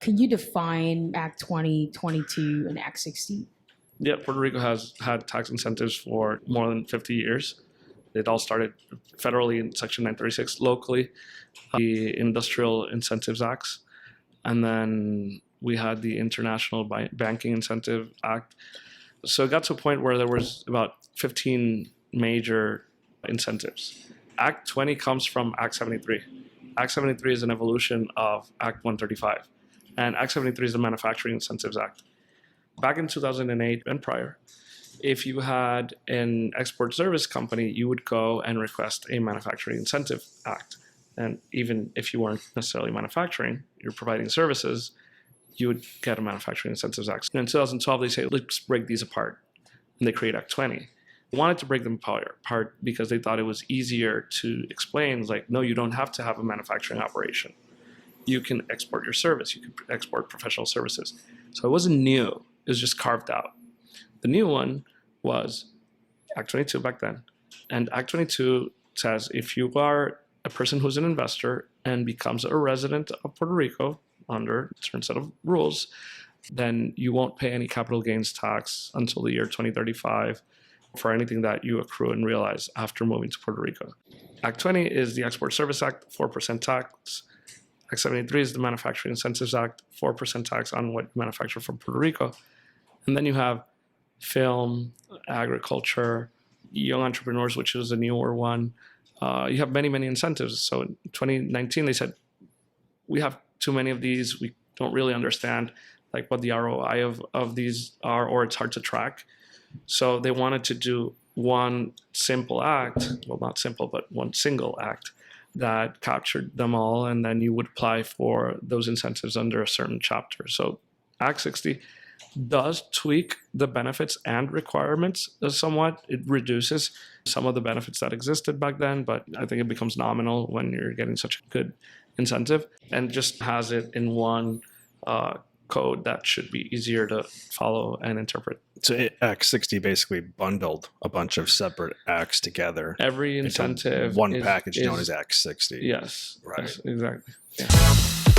Can you define Act 20, 22, and Act 60? Yeah, Puerto Rico has had tax incentives for more than 50 years. It all started federally in Section 936, locally, the Industrial Incentives Acts, and then we had the International Banking Incentive Act. So it got to a point where there was about 15 major incentives. Act 20 comes from Act 73. Act 73 is an evolution of Act 135. And Act 73 is the Manufacturing Incentives Act. Back in 2008 and prior, if you had an export service company, you would go and request a Manufacturing Incentive Act. And even if you weren't necessarily manufacturing, you're providing services, you would get a Manufacturing Incentives Act. And in 2012, they say, let's break these apart. And they create Act 20. They wanted to break them apart because they thought it was easier to explain, like, no, you don't have to have a manufacturing operation. You can export your service. You can export professional services. So it wasn't new. It was just carved out. The new one was Act 22 back then. And Act 22 says if you are a person who's an investor and becomes a resident of Puerto Rico under a certain set of rules, then you won't pay any capital gains tax until the year 2035 for anything that you accrue and realize after moving to Puerto Rico. Act 20 is the Export Service Act, 4% tax. Act 73 is the Manufacturing Incentives Act, 4% tax on what you manufacture from Puerto Rico. And then you have film, agriculture, young entrepreneurs, which is a newer one. You have many, many incentives. So in 2019, they said, we have too many of these. We don't really understand like what the ROI of these are, or it's hard to track. So they wanted to do one simple act, well, not simple, but one single act that captured them all, and then you would apply for those incentives under a certain chapter. So Act 60 does tweak the benefits and requirements somewhat. It reduces some of the benefits that existed back then, but I think it becomes nominal when you're getting such a good incentive, and just has it in one code that should be easier to follow and interpret. So Act 60 basically bundled a bunch of separate acts together. Every incentive one package known as Act 60. Yes. Right. Yes, exactly. Yeah.